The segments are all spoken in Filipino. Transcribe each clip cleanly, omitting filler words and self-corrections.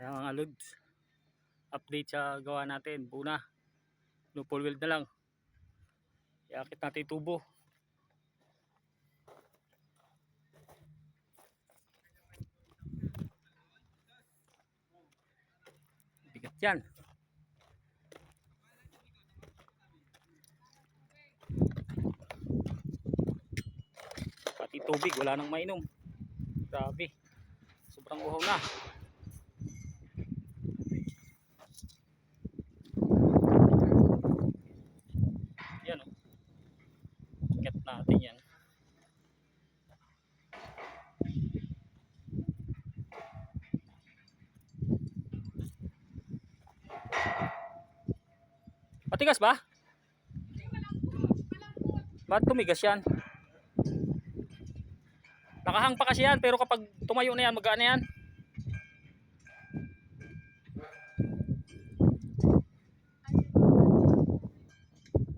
Kaya mga lods, update sa gawa natin. Buna, no full weld na lang. Iakit natin tubo. Bigat yan. Pati tubig, wala nang mainom. Grabe. Sobrang uhaw na. Yan o. Ikat natin yan. Matigas ba? Bakit tumigas yan? Nakahang pa kasi yan, pero kapag tumayo na yan, magaan na yan.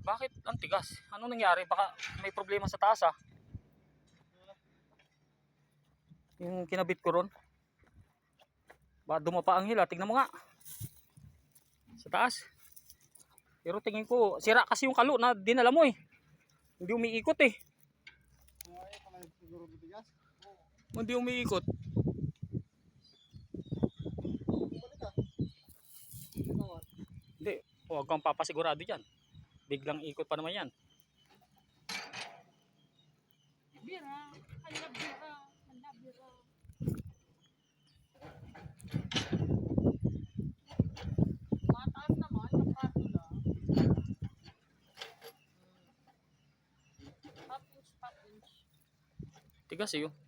Bakit ang tigas? Ano nangyari? Baka may problema sa taas ah. Yung kinabit ko ron. Baka dumapa ang hila. Tignan mo nga. Sa taas. Pero tingin ko, sira kasi yung kalo na dinala mo eh. Hindi umiikot eh. Hindi umiikot. Hindi. Huwag kang papasigurado dyan. Biglang ikot pa naman yan. Bira. Handa bira. Handa bira. Mataas naman. Yung patula. Half inch. Tigas eh.